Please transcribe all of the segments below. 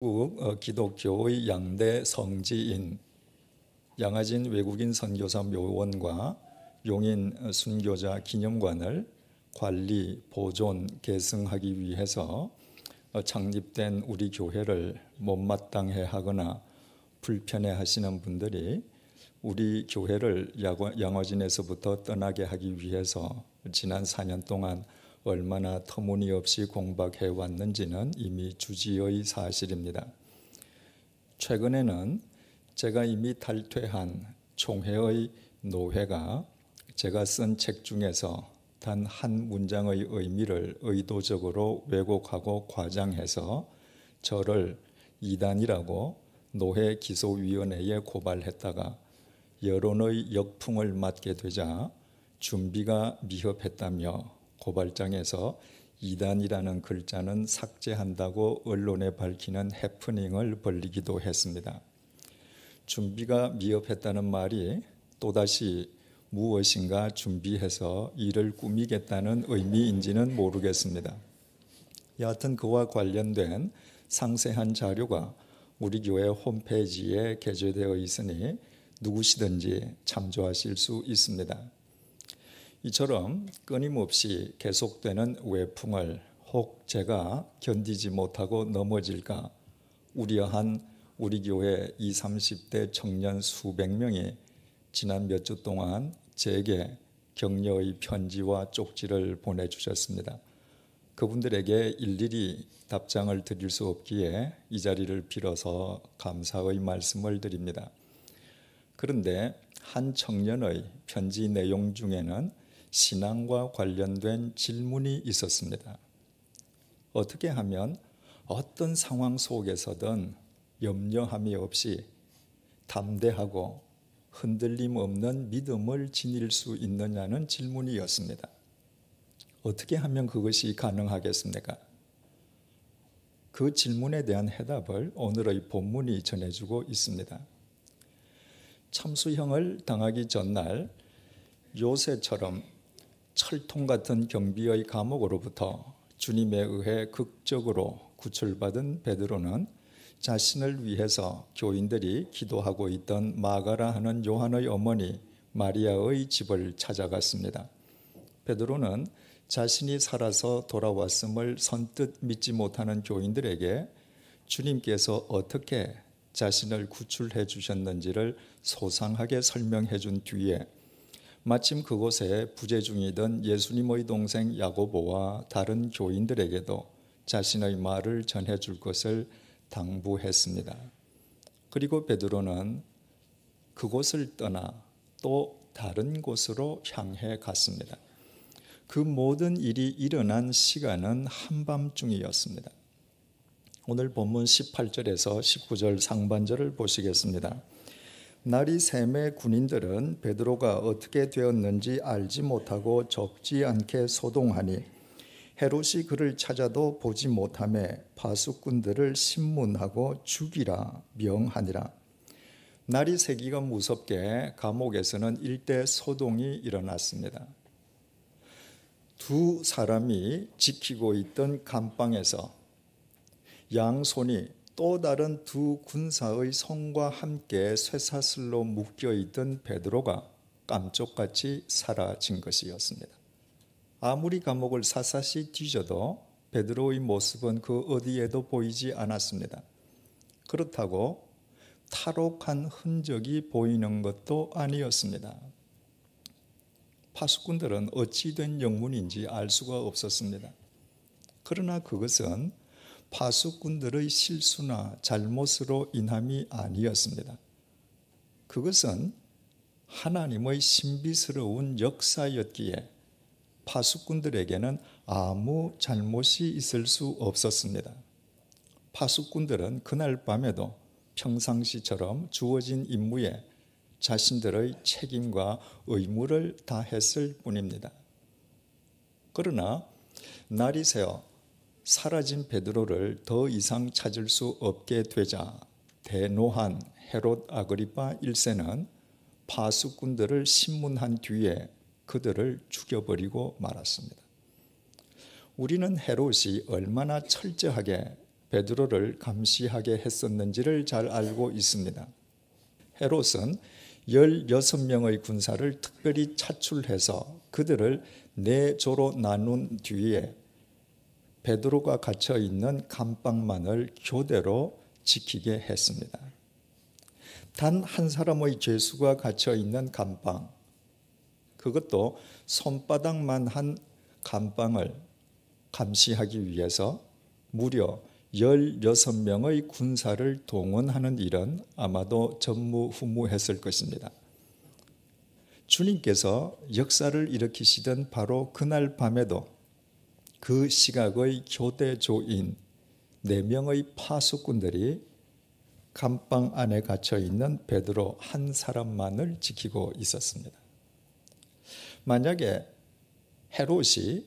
미국 기독교의 양대 성지인 양화진 외국인 선교사 묘원과 용인 순교자 기념관을 관리, 보존, 계승하기 위해서 창립된 우리 교회를 못마땅해 하거나 불편해 하시는 분들이 우리 교회를 양화진에서부터 떠나게 하기 위해서 지난 4년 동안 얼마나 터무니없이 공박해 왔는지는 이미 주지의 사실입니다. 최근에는 제가 이미 탈퇴한 총회의 노회가 제가 쓴 책 중에서 단 한 문장의 의미를 의도적으로 왜곡하고 과장해서 저를 이단이라고 노회 기소위원회에 고발했다가 여론의 역풍을 맞게 되자 준비가 미흡했다며 고발장에서 이단이라는 글자는 삭제한다고 언론에 밝히는 해프닝을 벌이기도 했습니다. 준비가 미흡했다는 말이 또다시 무엇인가 준비해서 일을 꾸미겠다는 의미인지는 모르겠습니다. 여하튼 그와 관련된 상세한 자료가 우리 교회 홈페이지에 게재되어 있으니 누구시든지 참조하실 수 있습니다. 이처럼 끊임없이 계속되는 외풍을 혹 제가 견디지 못하고 넘어질까 우려한 우리 교회 20, 30대 청년 수백 명이 지난 몇 주 동안 제게 격려의 편지와 쪽지를 보내주셨습니다. 그분들에게 일일이 답장을 드릴 수 없기에 이 자리를 빌어서 감사의 말씀을 드립니다. 그런데 한 청년의 편지 내용 중에는 신앙과 관련된 질문이 있었습니다. 어떻게 하면 어떤 상황 속에서든 염려함이 없이 담대하고 흔들림 없는 믿음을 지닐 수 있느냐는 질문이었습니다. 어떻게 하면 그것이 가능하겠습니까? 그 질문에 대한 해답을 오늘의 본문이 전해주고 있습니다. 참수형을 당하기 전날 요새처럼 철통 같은 경비의 감옥으로부터 주님에 의해 극적으로 구출받은 베드로는 자신을 위해서 교인들이 기도하고 있던 마가라 하는 요한의 어머니 마리아의 집을 찾아갔습니다. 베드로는 자신이 살아서 돌아왔음을 선뜻 믿지 못하는 교인들에게 주님께서 어떻게 자신을 구출해 주셨는지를 소상하게 설명해 준 뒤에 마침 그곳에 부재 중이던 예수님의 동생 야고보와 다른 교인들에게도 자신의 말을 전해줄 것을 당부했습니다. 그리고 베드로는 그곳을 떠나 또 다른 곳으로 향해 갔습니다. 그 모든 일이 일어난 시간은 한밤중이었습니다. 오늘 본문 18절에서 19절 상반절을 보시겠습니다. 날이 새매 군인들은 베드로가 어떻게 되었는지 알지 못하고 적지 않게 소동하니 헤롯이 그를 찾아도 보지 못하매 파수꾼들을 신문하고 죽이라 명하니라. 날이 새기가 무섭게 감옥에서는 일대 소동이 일어났습니다. 두 사람이 지키고 있던 감방에서 양손이 또 다른 두 군사의 손과 함께 쇠사슬로 묶여있던 베드로가 깜짝같이 사라진 것이었습니다. 아무리 감옥을 샅샅이 뒤져도 베드로의 모습은 그 어디에도 보이지 않았습니다. 그렇다고 탈옥한 흔적이 보이는 것도 아니었습니다. 파수꾼들은 어찌 된 영문인지 알 수가 없었습니다. 그러나 그것은 파수꾼들의 실수나 잘못으로 인함이 아니었습니다. 그것은 하나님의 신비스러운 역사였기에 파수꾼들에게는 아무 잘못이 있을 수 없었습니다. 파수꾼들은 그날 밤에도 평상시처럼 주어진 임무에 자신들의 책임과 의무를 다했을 뿐입니다. 그러나 날이 새어 사라진 베드로를 더 이상 찾을 수 없게 되자 대노한 헤롯 아그리파 1세는 파수꾼들을 신문한 뒤에 그들을 죽여버리고 말았습니다. 우리는 헤롯이 얼마나 철저하게 베드로를 감시하게 했었는지를 잘 알고 있습니다. 헤롯은 16명의 군사를 특별히 차출해서 그들을 4조로 나눈 뒤에 베드로가 갇혀 있는 감방만을 교대로 지키게 했습니다. 단 한 사람의 죄수가 갇혀 있는 감방, 그것도 손바닥만한 감방을 감시하기 위해서 무려 16명의 군사를 동원하는 일은 아마도 전무후무했을 것입니다. 주님께서 역사를 일으키시던 바로 그날 밤에도 그 시각의 교대조인 4명의 파수꾼들이 감방 안에 갇혀 있는 베드로 한 사람만을 지키고 있었습니다. 만약에 헤롯이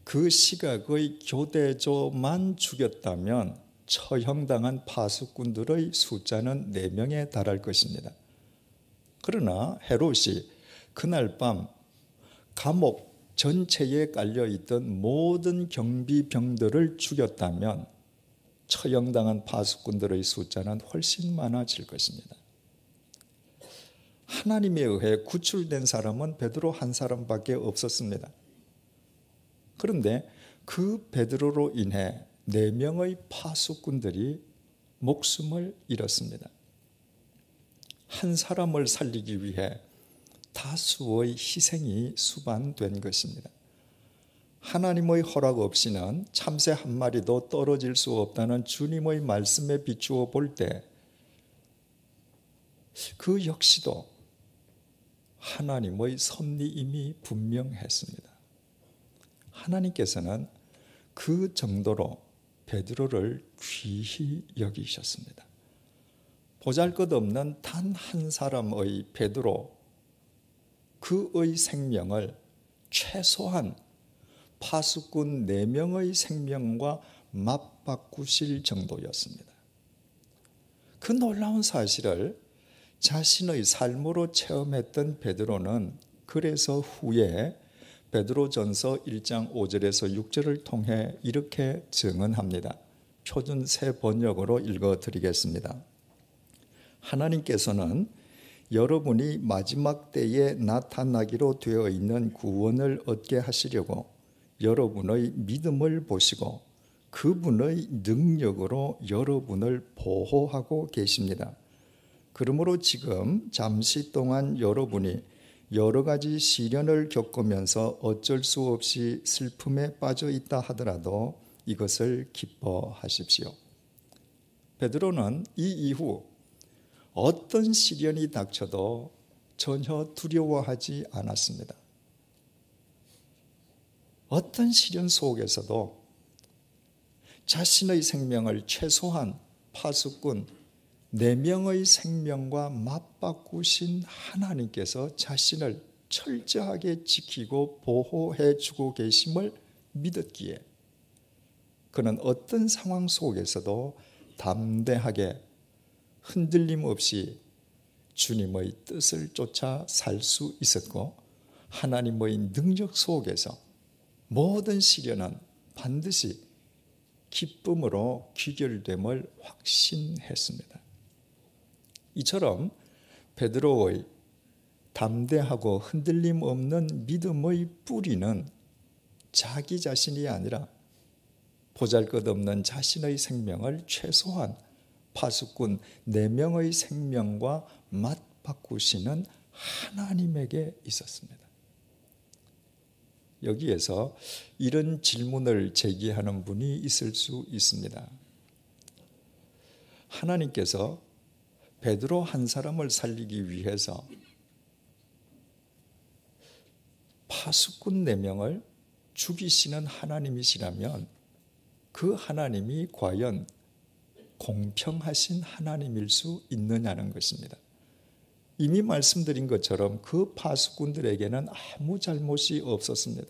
그 시각의 교대조만 죽였다면 처형당한 파수꾼들의 숫자는 4명에 달할 것입니다. 그러나 헤롯이 그날 밤 감옥 전체에 깔려있던 모든 경비병들을 죽였다면 처형당한 파수꾼들의 숫자는 훨씬 많아질 것입니다. 하나님에 의해 구출된 사람은 베드로 한 사람밖에 없었습니다. 그런데 그 베드로로 인해 4명의 파수꾼들이 목숨을 잃었습니다. 한 사람을 살리기 위해 다수의 희생이 수반된 것입니다. 하나님의 허락 없이는 참새 한 마리도 떨어질 수 없다는 주님의 말씀에 비추어 볼 때 그 역시도 하나님의 섭리임이 분명했습니다. 하나님께서는 그 정도로 베드로를 귀히 여기셨습니다. 보잘것없는 단 한 사람의 베드로, 그의 생명을 최소한 파수꾼 4명의 생명과 맞바꾸실 정도였습니다. 그 놀라운 사실을 자신의 삶으로 체험했던 베드로는 그래서 후에 베드로전서 1장 5절에서 6절을 통해 이렇게 증언합니다. 표준 새 번역으로 읽어드리겠습니다. 하나님께서는 여러분이 마지막 때에 나타나기로 되어 있는 구원을 얻게 하시려고 여러분의 믿음을 보시고 그분의 능력으로 여러분을 보호하고 계십니다. 그러므로 지금 잠시 동안 여러분이 여러 가지 시련을 겪으면서 어쩔 수 없이 슬픔에 빠져 있다 하더라도 이것을 기뻐하십시오. 베드로는 이 이후 어떤 시련이 닥쳐도 전혀 두려워하지 않았습니다. 어떤 시련 속에서도 자신의 생명을 최소한 파수꾼 4명의 생명과 맞바꾸신 하나님께서 자신을 철저하게 지키고 보호해 주고 계심을 믿었기에 그는 어떤 상황 속에서도 담대하게 흔들림 없이 주님의 뜻을 쫓아 살 수 있었고 하나님의 능력 속에서 모든 시련은 반드시 기쁨으로 귀결됨을 확신했습니다. 이처럼 베드로의 담대하고 흔들림 없는 믿음의 뿌리는 자기 자신이 아니라 보잘것없는 자신의 생명을 최소한 파수꾼 4명의 생명과 맞바꾸시는 하나님에게 있었습니다. 여기에서 이런 질문을 제기하는 분이 있을 수 있습니다. 하나님께서 베드로 한 사람을 살리기 위해서 파수꾼 4명을 죽이시는 하나님이시라면 그 하나님이 과연 공평하신 하나님일 수 있느냐는 것입니다. 이미 말씀드린 것처럼 그 파수꾼들에게는 아무 잘못이 없었습니다.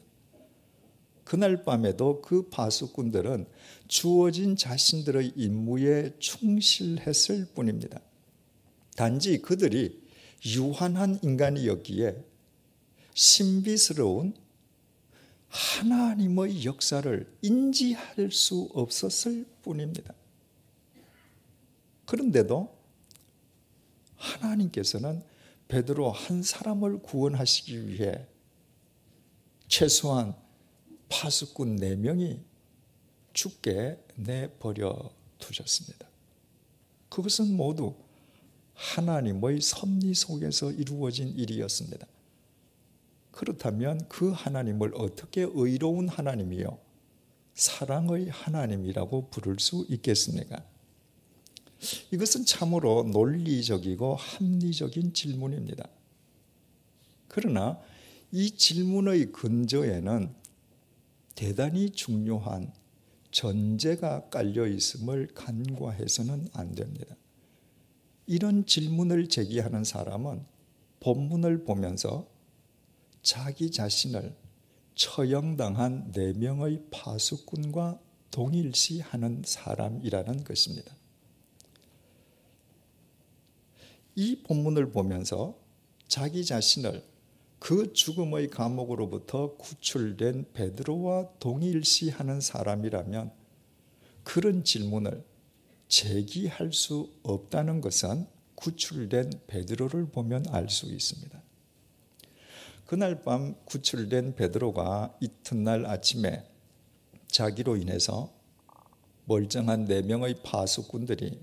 그날 밤에도 그 파수꾼들은 주어진 자신들의 임무에 충실했을 뿐입니다. 단지 그들이 유한한 인간이었기에 신비스러운 하나님의 역사를 인지할 수 없었을 뿐입니다. 그런데도 하나님께서는 베드로 한 사람을 구원하시기 위해 최소한 파수꾼 4명이 죽게 내버려 두셨습니다. 그것은 모두 하나님의 섭리 속에서 이루어진 일이었습니다. 그렇다면 그 하나님을 어떻게 의로운 하나님이요 사랑의 하나님이라고 부를 수 있겠습니까? 이것은 참으로 논리적이고 합리적인 질문입니다. 그러나 이 질문의 근저에는 대단히 중요한 전제가 깔려 있음을 간과해서는 안 됩니다. 이런 질문을 제기하는 사람은 본문을 보면서 자기 자신을 처형당한 4명의 파수꾼과 동일시하는 사람이라는 것입니다. 이 본문을 보면서 자기 자신을 그 죽음의 감옥으로부터 구출된 베드로와 동일시하는 사람이라면 그런 질문을 제기할 수 없다는 것은 구출된 베드로를 보면 알 수 있습니다. 그날 밤 구출된 베드로가 이튿날 아침에 자기로 인해서 멀쩡한 4명의 파수꾼들이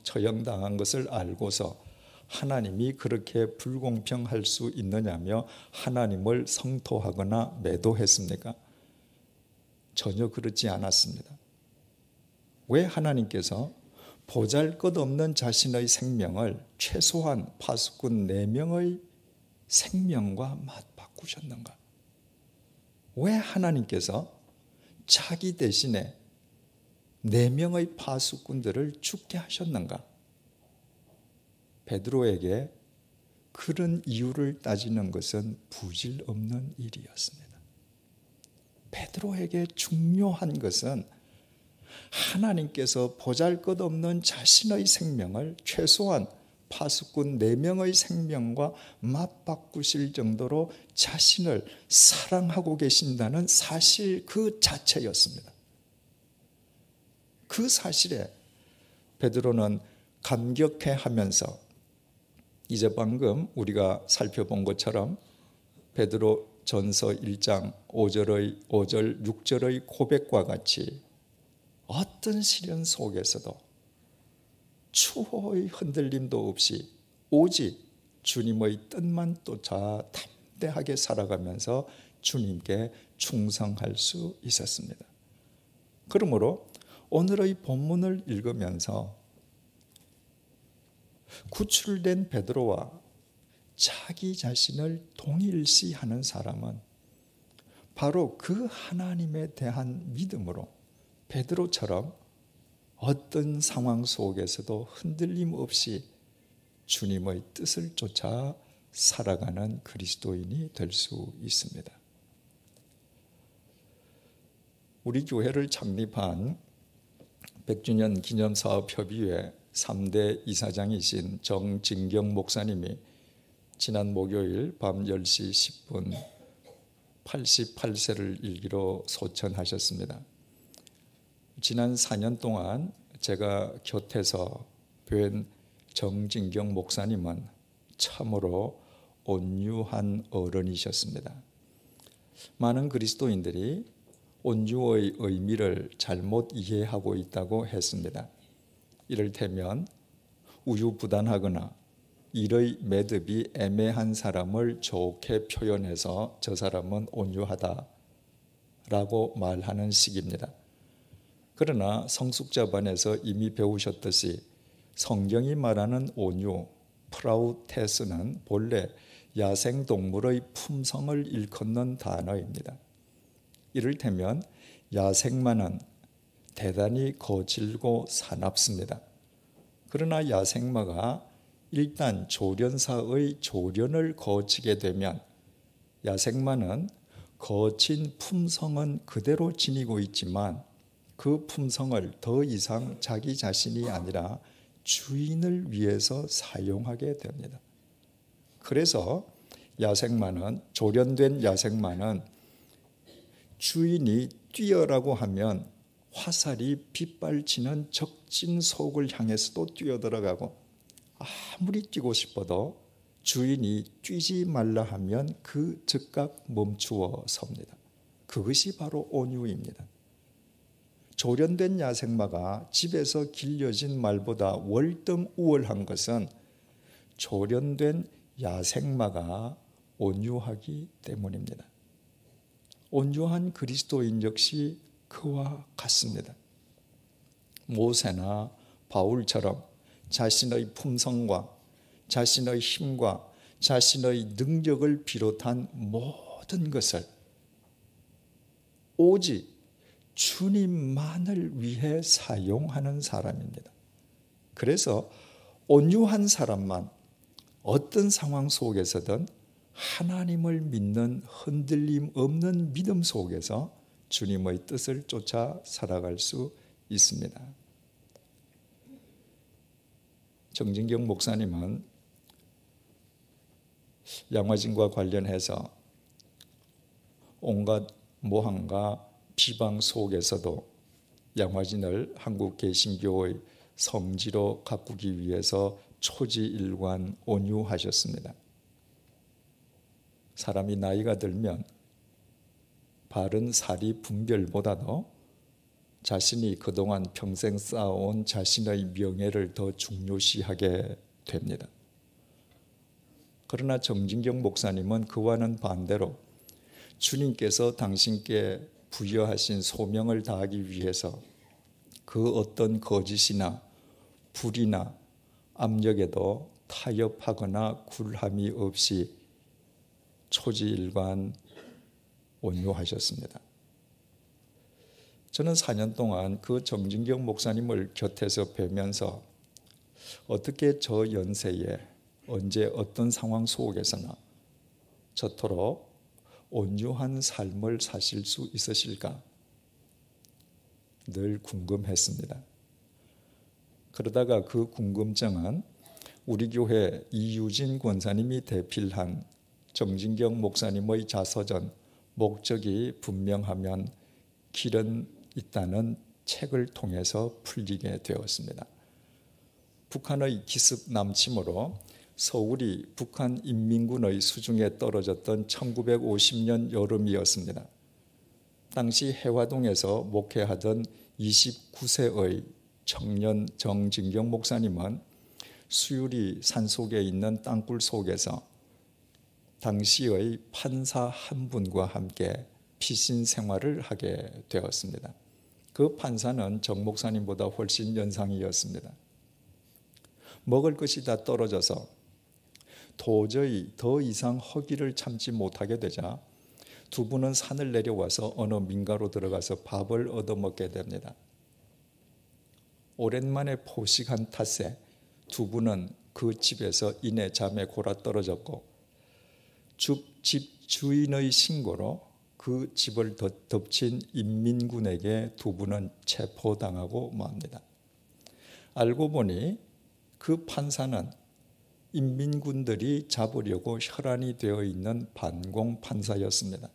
처형당한 것을 알고서 하나님이 그렇게 불공평할 수 있느냐며 하나님을 성토하거나 매도했습니까? 전혀 그렇지 않았습니다. 왜 하나님께서 보잘것없는 자신의 생명을 최소한 파수꾼 4명의 생명과 맞바꾸셨는가? 왜 하나님께서 자기 대신에 4명의 파수꾼들을 죽게 하셨는가? 베드로에게 그런 이유를 따지는 것은 부질없는 일이었습니다. 베드로에게 중요한 것은 하나님께서 보잘것없는 자신의 생명을 최소한 파수꾼 4명의 생명과 맞바꾸실 정도로 자신을 사랑하고 계신다는 사실 그 자체였습니다. 그 사실에 베드로는 감격해하면서 이제 방금 우리가 살펴본 것처럼 베드로 전서 1장 5절 6절의 고백과 같이 어떤 시련 속에서도 추호의 흔들림도 없이 오직 주님의 뜻만 쫓아 담대하게 살아가면서 주님께 충성할 수 있었습니다. 그러므로 오늘의 본문을 읽으면서 구출된 베드로와 자기 자신을 동일시하는 사람은 바로 그 하나님에 대한 믿음으로 베드로처럼 어떤 상황 속에서도 흔들림 없이 주님의 뜻을 쫓아 살아가는 그리스도인이 될 수 있습니다. 우리 교회를 창립한 100주년 기념사업협의회 3대 이사장이신 정진경 목사님이 지난 목요일 밤 10시 10분 88세를 일기로 소천하셨습니다. 지난 4년 동안 제가 곁에서 뵌 정진경 목사님은 참으로 온유한 어른이셨습니다. 많은 그리스도인들이 온유의 의미를 잘못 이해하고 있다고 했습니다. 이를테면 우유부단하거나 일의 매듭이 애매한 사람을 좋게 표현해서 저 사람은 온유하다라고 말하는 식입니다. 그러나 성숙자반에서 이미 배우셨듯이 성경이 말하는 온유, 프라우테스는 본래 야생동물의 품성을 일컫는 단어입니다. 이를테면 야생마는 대단히 거칠고 사납습니다. 그러나 야생마가 일단 조련사의 조련을 거치게 되면 야생마는 거친 품성은 그대로 지니고 있지만 그 품성을 더 이상 자기 자신이 아니라 주인을 위해서 사용하게 됩니다. 그래서 야생마는, 조련된 야생마는 주인이 뛰어라고 하면 화살이 빗발치는 멋진 속을 향해서도 뛰어들어가고 아무리 뛰고 싶어도 주인이 뛰지 말라 하면 그 즉각 멈추어 섭니다. 그것이 바로 온유입니다. 조련된 야생마가 집에서 길려진 말보다 월등 우월한 것은 조련된 야생마가 온유하기 때문입니다. 온유한 그리스도인 역시 그와 같습니다. 모세나 바울처럼 자신의 품성과 자신의 힘과 자신의 능력을 비롯한 모든 것을 오직 주님만을 위해 사용하는 사람입니다. 그래서 온유한 사람만 어떤 상황 속에서든 하나님을 믿는 흔들림 없는 믿음 속에서 주님의 뜻을 쫓아 살아갈 수 있습니다. 정진경 목사님은 양화진과 관련해서 온갖 모함과 비방 속에서도 양화진을 한국 개신교의 성지로 가꾸기 위해서 초지일관 온유하셨습니다. 사람이 나이가 들면 바른 사리 분별보다도 자신이 그동안 평생 쌓아온 자신의 명예를 더 중요시하게 됩니다. 그러나 정진경 목사님은 그와는 반대로 주님께서 당신께 부여하신 소명을 다하기 위해서 그 어떤 거짓이나 불의나 압력에도 타협하거나 굴함이 없이 초지일관 온유하셨습니다. 저는 4년 동안 그 정진경 목사님을 곁에서 뵈면서 어떻게 저 연세에 언제 어떤 상황 속에서나 저토록 온유한 삶을 사실 수 있으실까 늘 궁금했습니다. 그러다가 그 궁금증은 우리 교회 이유진 권사님이 대필한 정진경 목사님의 자서전 목적이 분명하면 길은 있다는 책을 통해서 풀리게 되었습니다. 북한의 기습 남침으로 서울이 북한 인민군의 수중에 떨어졌던 1950년 여름이었습니다. 당시 해화동에서 목회하던 29세의 청년 정진경 목사님은 수유리 산속에 있는 땅굴 속에서 당시의 판사 한 분과 함께 피신 생활을 하게 되었습니다. 그 판사는 정 목사님보다 훨씬 연상이었습니다. 먹을 것이 다 떨어져서 도저히 더 이상 허기를 참지 못하게 되자 두 분은 산을 내려와서 어느 민가로 들어가서 밥을 얻어먹게 됩니다. 오랜만에 포식한 탓에 두 분은 그 집에서 이내 잠에 골아 떨어졌고 집 주인의 신고로 그 집을 덮친 인민군에게 두 분은 체포당하고 맙니다. 알고 보니 그 판사는 인민군들이 잡으려고 혈안이 되어 있는 반공 판사였습니다.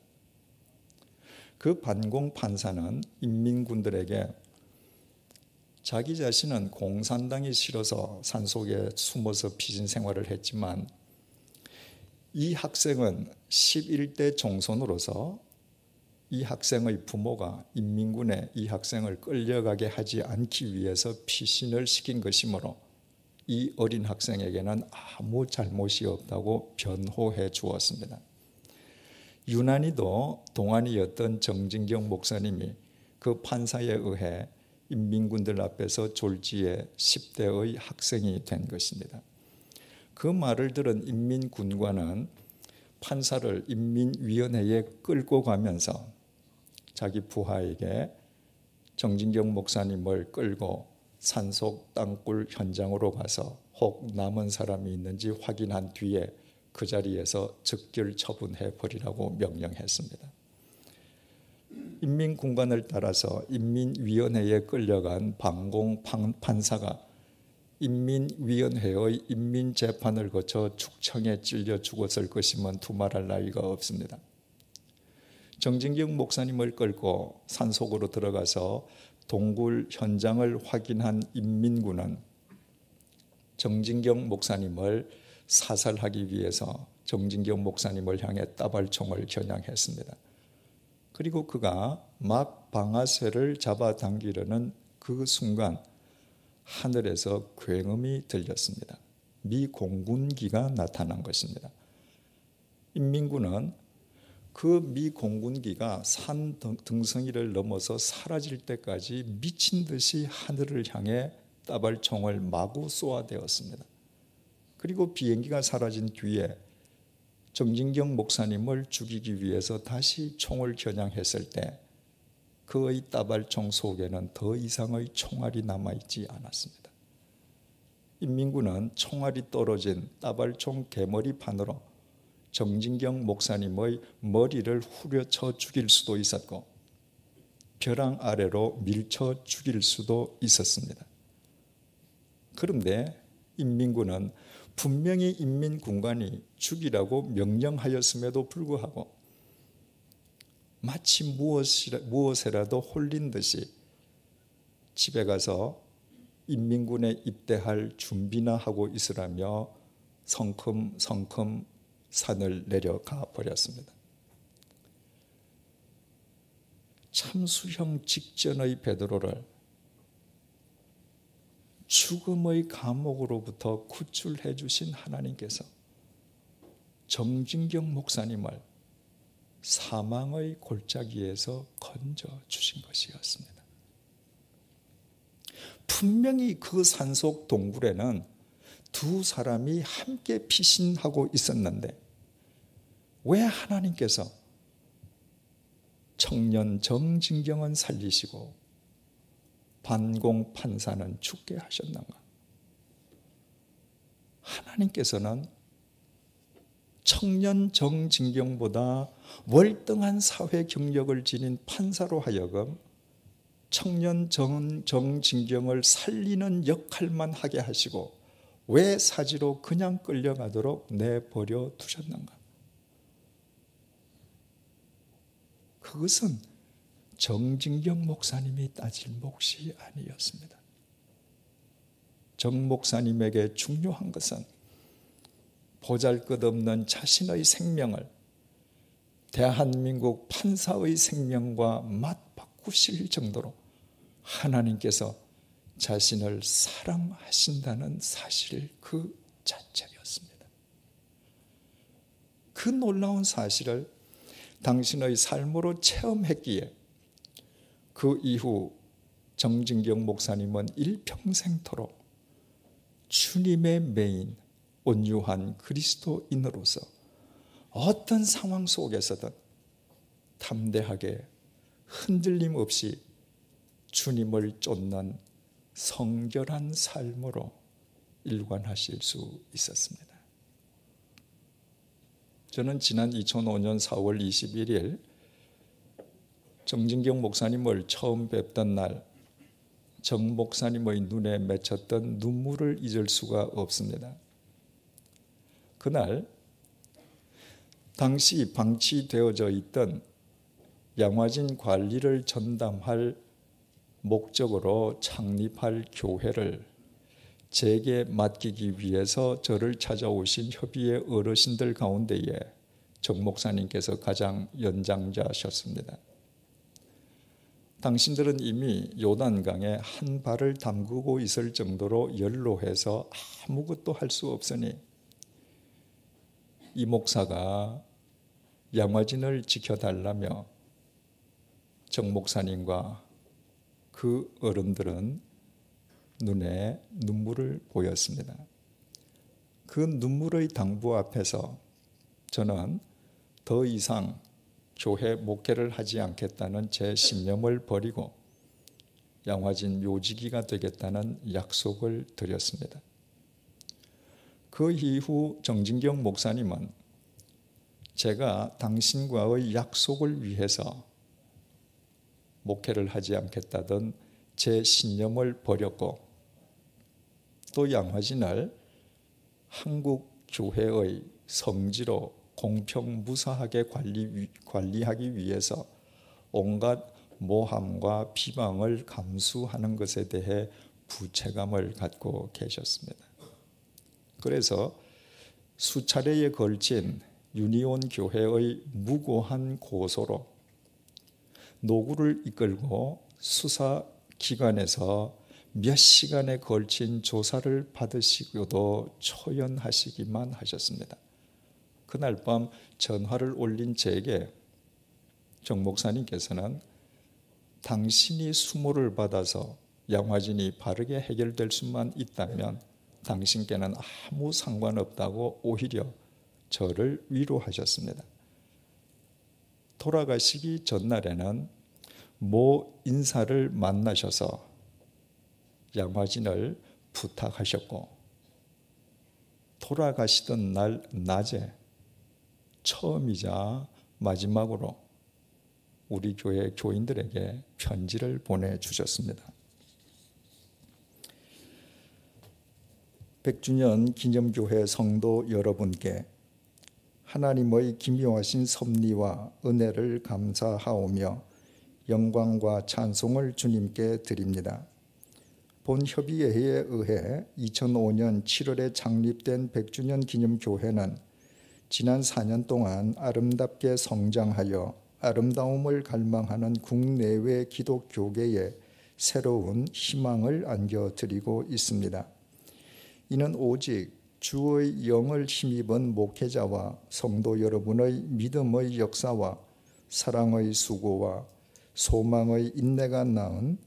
그 반공 판사는 인민군들에게 자기 자신은 공산당이 싫어서 산속에 숨어서 피신 생활을 했지만 이 학생은 11대 종손으로서 이 학생의 부모가 인민군에 이 학생을 끌려가게 하지 않기 위해서 피신을 시킨 것이므로 이 어린 학생에게는 아무 잘못이 없다고 변호해 주었습니다. 유난히도 동안이었던 정진경 목사님이 그 판사에 의해 인민군들 앞에서 졸지에 10대의 학생이 된 것입니다. 그 말을 들은 인민군관은 판사를 인민위원회에 끌고 가면서 자기 부하에게 정진경 목사님을 끌고 산속 땅굴 현장으로 가서 혹 남은 사람이 있는지 확인한 뒤에 그 자리에서 즉결 처분해 버리라고 명령했습니다. 인민군관을 따라서 인민위원회에 끌려간 반공 판사가 인민위원회의 인민재판을 거쳐 축청에 찔려 죽었을 것이면 두말할 나위가 없습니다. 정진경 목사님을 끌고 산속으로 들어가서 동굴 현장을 확인한 인민군은 정진경 목사님을 사살하기 위해서 정진경 목사님을 향해 따발총을 겨냥했습니다. 그리고 그가 막 방아쇠를 잡아당기려는 그 순간 하늘에서 굉음이 들렸습니다. 미 공군기가 나타난 것입니다. 인민군은 그 미 공군기가 산 등성이를 넘어서 사라질 때까지 미친 듯이 하늘을 향해 따발총을 마구 쏘아대었습니다. 그리고 비행기가 사라진 뒤에 정진경 목사님을 죽이기 위해서 다시 총을 겨냥했을 때 그의 따발총 속에는 더 이상의 총알이 남아있지 않았습니다. 인민군은 총알이 떨어진 따발총 개머리판으로 정진경 목사님의 머리를 후려쳐 죽일 수도 있었고 벼랑 아래로 밀쳐 죽일 수도 있었습니다. 그런데 인민군은 분명히 인민군관이 죽이라고 명령하였음에도 불구하고 마치 무엇에라도 홀린 듯이 집에 가서 인민군에 입대할 준비나 하고 있으라며 성큼성큼 산을 내려가 버렸습니다. 참수형 직전의 베드로를 죽음의 감옥으로부터 구출해 주신 하나님께서 정진경 목사님을 사망의 골짜기에서 건져 주신 것이었습니다. 분명히 그 산속 동굴에는 두 사람이 함께 피신하고 있었는데 왜 하나님께서 청년 정진경은 살리시고 반공 판사는 죽게 하셨는가? 하나님께서는 청년 정진경보다 월등한 사회 경력을 지닌 판사로 하여금 청년 정진경을 살리는 역할만 하게 하시고 왜 사지로 그냥 끌려가도록 내버려 두셨는가? 그것은 정진경 목사님이 따질 몫이 아니었습니다. 정 목사님에게 중요한 것은 보잘것없는 자신의 생명을 대한민국 판사의 생명과 맞바꾸실 정도로 하나님께서 자신을 사랑하신다는 사실 그 자체였습니다. 그 놀라운 사실을 당신의 삶으로 체험했기에 그 이후 정진경 목사님은 일평생토록 주님의 메인 온유한 그리스도인으로서 어떤 상황 속에서든 담대하게 흔들림 없이 주님을 쫓는 성결한 삶으로 일관하실 수 있었습니다. 저는 지난 2005년 4월 21일 정진경 목사님을 처음 뵙던 날 정 목사님의 눈에 맺혔던 눈물을 잊을 수가 없습니다. 그날 당시 방치되어져 있던 양화진 관리를 전담할 목적으로 창립할 교회를 제게 맡기기 위해서 저를 찾아오신 협의회 어르신들 가운데에 정 목사님께서 가장 연장자셨습니다. 당신들은 이미 요단강에 한 발을 담그고 있을 정도로 연로해서 아무것도 할 수 없으니 이 목사가 양화진을 지켜달라며 정 목사님과 그 어른들은 눈에 눈물을 보였습니다. 그 눈물의 당부 앞에서 저는 더 이상 교회 목회를 하지 않겠다는 제 신념을 버리고 양화진 묘지기가 되겠다는 약속을 드렸습니다. 그 이후 정진경 목사님은 제가 당신과의 약속을 위해서 목회를 하지 않겠다던 제 신념을 버렸고 또 양화진을 한국 교회의 성지로 공평무사하게 관리하기 위해서 온갖 모함과 비방을 감수하는 것에 대해 부채감을 갖고 계셨습니다. 그래서 수차례에 걸친 유니온 교회의 무고한 고소로 노구를 이끌고 수사기관에서 몇 시간에 걸친 조사를 받으시고도 초연하시기만 하셨습니다. 그날 밤 전화를 올린 제게 정 목사님께서는 당신이 수모를 받아서 양화진이 바르게 해결될 수만 있다면 당신께는 아무 상관없다고 오히려 저를 위로하셨습니다. 돌아가시기 전날에는 모 인사를 만나셔서 양화진을 부탁하셨고, 돌아가시던 날 낮에 처음이자 마지막으로 우리 교회 교인들에게 편지를 보내주셨습니다. 100주년 기념교회 성도 여러분께 하나님의 기묘하신 섭리와 은혜를 감사하오며 영광과 찬송을 주님께 드립니다. 본 협의회에 의해 2005년 7월에 창립된 100주년 기념교회는 지난 4년 동안 아름답게 성장하여 아름다움을 갈망하는 국내외 기독교계에 새로운 희망을 안겨드리고 있습니다. 이는 오직 주의 영을 힘입은 목회자와 성도 여러분의 믿음의 역사와 사랑의 수고와 소망의 인내가 낳은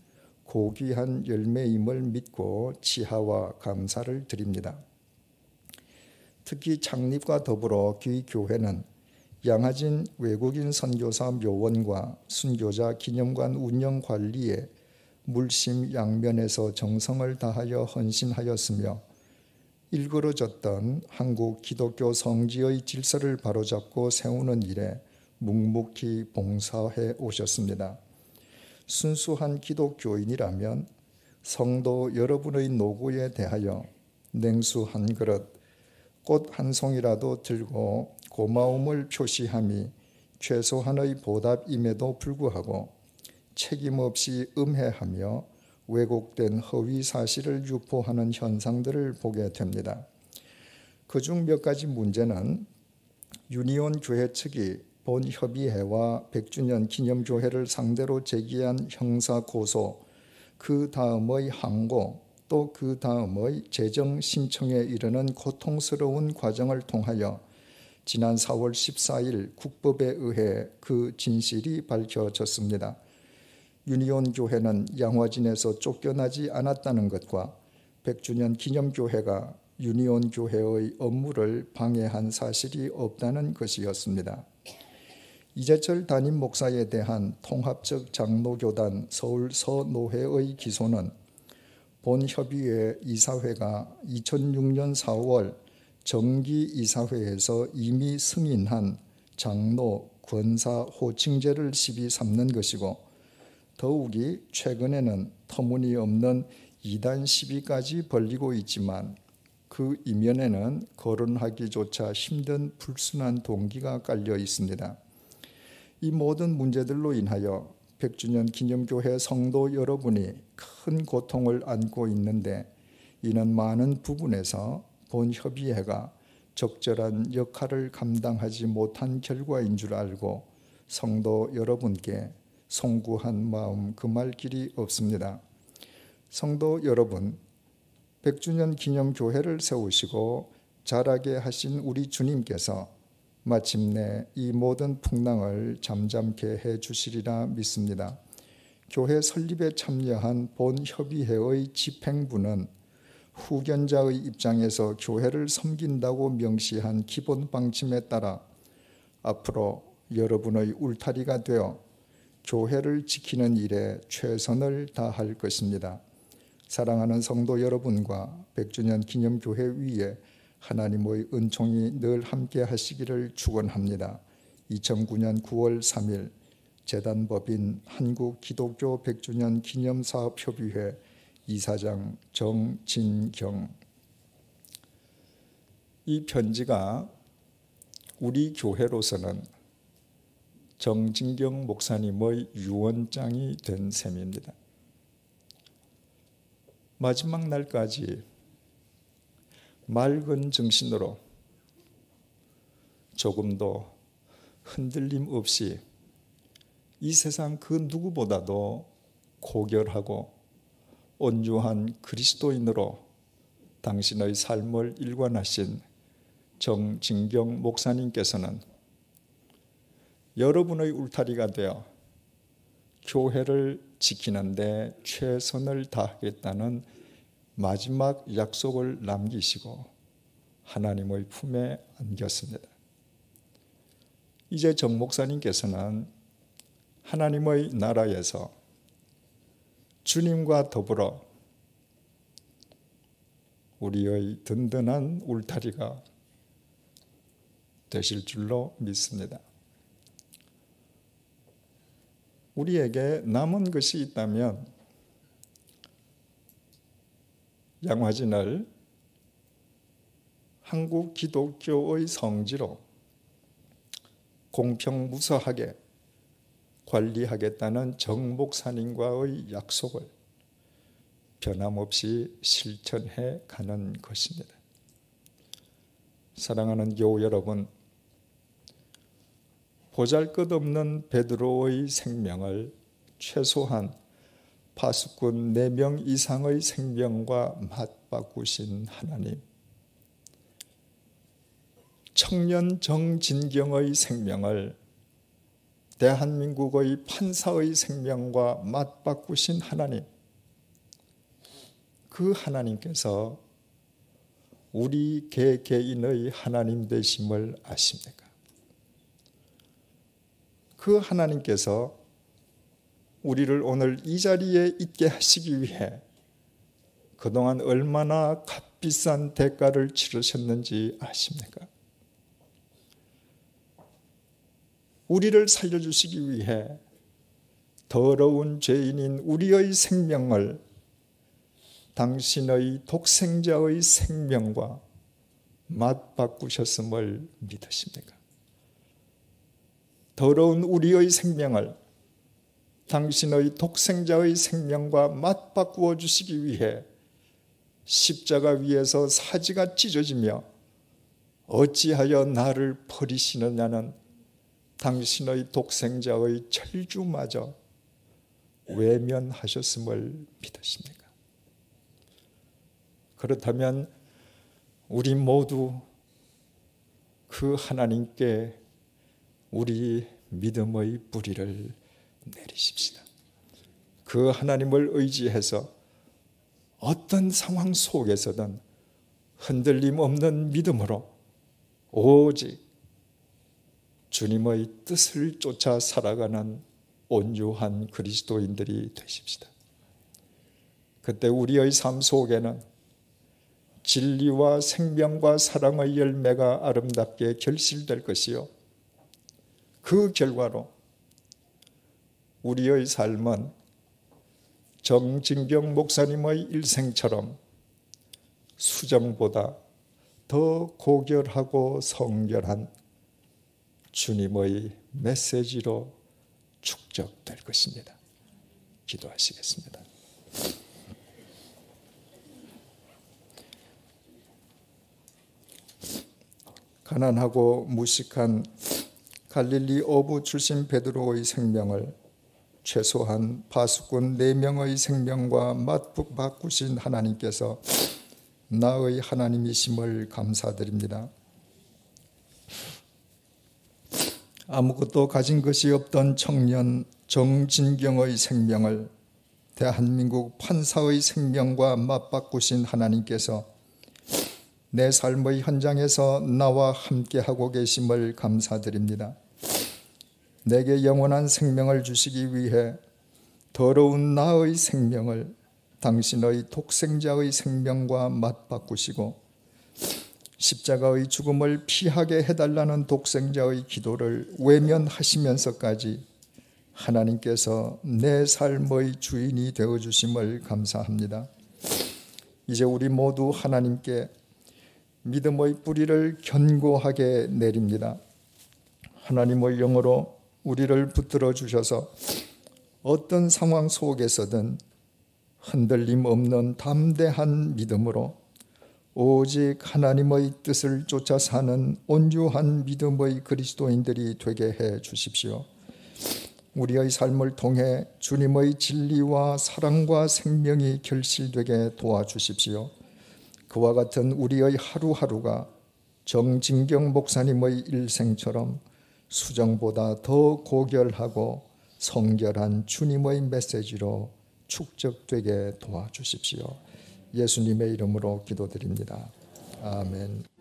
고귀한 열매임을 믿고 지하와 감사를 드립니다. 특히 창립과 더불어 귀교회는 양화진 외국인 선교사 묘원과 순교자 기념관 운영 관리에 물심양면에서 정성을 다하여 헌신하였으며 일그러졌던 한국 기독교 성지의 질서를 바로잡고 세우는 일에 묵묵히 봉사해 오셨습니다. 순수한 기독교인이라면 성도 여러분의 노고에 대하여 냉수 한 그릇, 꽃 한 송이라도 들고 고마움을 표시함이 최소한의 보답임에도 불구하고 책임없이 음해하며 왜곡된 허위 사실을 유포하는 현상들을 보게 됩니다. 그중 몇 가지 문제는 유니온 교회 측이 본 협의회와 100주년 기념교회를 상대로 제기한 형사 고소, 그 다음의 항고, 또 그 다음의 재정 신청에 이르는 고통스러운 과정을 통하여 지난 4월 14일 국법에 의해 그 진실이 밝혀졌습니다. 유니온 교회는 양화진에서 쫓겨나지 않았다는 것과 100주년 기념교회가 유니온 교회의 업무를 방해한 사실이 없다는 것이었습니다. 이재철 담임 목사에 대한 통합적 장로교단 서울 서노회의 기소는 본 협의회 이사회가 2006년 4월 정기 이사회에서 이미 승인한 장로 권사 호칭제를 시비 삼는 것이고, 더욱이 최근에는 터무니없는 이단 시비까지 벌이고 있지만 그 이면에는 거론하기조차 힘든 불순한 동기가 깔려 있습니다. 이 모든 문제들로 인하여 100주년 기념교회 성도 여러분이 큰 고통을 안고 있는데, 이는 많은 부분에서 본 협의회가 적절한 역할을 감당하지 못한 결과인 줄 알고 성도 여러분께 송구한 마음 금할 길이 없습니다. 성도 여러분, 100주년 기념교회를 세우시고 자라게 하신 우리 주님께서 마침내 이 모든 풍랑을 잠잠케 해주시리라 믿습니다. 교회 설립에 참여한 본 협의회의 집행부는 후견자의 입장에서 교회를 섬긴다고 명시한 기본 방침에 따라 앞으로 여러분의 울타리가 되어 교회를 지키는 일에 최선을 다할 것입니다. 사랑하는 성도 여러분과 100주년 기념교회 위에 하나님의 은총이 늘 함께 하시기를 축원합니다. 2009년 9월 3일 재단법인 한국기독교 100주년 기념사업협의회 이사장 정진경. 이 편지가 우리 교회로서는 정진경 목사님의 유언장이 된 셈입니다. 마지막 날까지 맑은 정신으로 조금도 흔들림 없이 이 세상 그 누구보다도 고결하고 온유한 그리스도인으로 당신의 삶을 일관하신 정진경 목사님께서는 여러분의 울타리가 되어 교회를 지키는데 최선을 다하겠다는 마지막 약속을 남기시고 하나님의 품에 안겼습니다. 이제 정 목사님께서는 하나님의 나라에서 주님과 더불어 우리의 든든한 울타리가 되실 줄로 믿습니다. 우리에게 남은 것이 있다면 양화진을 한국 기독교의 성지로 공평무소하게 관리하겠다는 정 목사님과의 약속을 변함없이 실천해 가는 것입니다. 사랑하는 교우 여러분, 보잘것없는 베드로의 생명을 최소한 파수꾼 4명 이상의 생명과 맞바꾸신 하나님, 청년 정진경의 생명을 대한민국의 판사의 생명과 맞바꾸신 하나님, 그 하나님께서 우리 개개인의 하나님 되심을 아십니까? 그 하나님께서 우리를 오늘 이 자리에 있게 하시기 위해 그동안 얼마나 값비싼 대가를 치르셨는지 아십니까? 우리를 살려주시기 위해 더러운 죄인인 우리의 생명을 당신의 독생자의 생명과 맞바꾸셨음을 믿으십니까? 더러운 우리의 생명을 당신의 독생자의 생명과 맞바꾸어 주시기 위해 십자가 위에서 사지가 찢어지며 어찌하여 나를 버리시느냐는 당신의 독생자의 철주마저 외면하셨음을 믿으십니까? 그렇다면 우리 모두 그 하나님께 우리 믿음의 뿌리를 내리십시다. 그 하나님을 의지해서 어떤 상황 속에서든 흔들림 없는 믿음으로 오직 주님의 뜻을 쫓아 살아가는 온유한 그리스도인들이 되십시다. 그때 우리의 삶 속에는 진리와 생명과 사랑의 열매가 아름답게 결실될 것이요, 그 결과로 우리의 삶은 정진경 목사님의 일생처럼 수정보다 더 고결하고 성결한 주님의 메시지로 축적될 것입니다. 기도하시겠습니다. 가난하고 무식한 갈릴리 어부 출신 베드로의 생명을 최소한 파수꾼 4명의 생명과 맞바꾸신 하나님께서 나의 하나님이심을 감사드립니다. 아무것도 가진 것이 없던 청년 정진경의 생명을 대한민국 판사의 생명과 맞바꾸신 하나님께서 내 삶의 현장에서 나와 함께하고 계심을 감사드립니다. 내게 영원한 생명을 주시기 위해 더러운 나의 생명을 당신의 독생자의 생명과 맞바꾸시고 십자가의 죽음을 피하게 해달라는 독생자의 기도를 외면하시면서까지 하나님께서 내 삶의 주인이 되어주심을 감사합니다. 이제 우리 모두 하나님께 믿음의 뿌리를 견고하게 내립니다. 하나님의 영으로 우리를 붙들어 주셔서 어떤 상황 속에서든 흔들림 없는 담대한 믿음으로 오직 하나님의 뜻을 쫓아 사는 온유한 믿음의 그리스도인들이 되게 해 주십시오. 우리의 삶을 통해 주님의 진리와 사랑과 생명이 결실되게 도와주십시오. 그와 같은 우리의 하루하루가 정진경 목사님의 일생처럼 수정보다 더 고결하고 성결한 주님의 메시지로 축적되게 도와주십시오. 예수님의 이름으로 기도드립니다. 아멘.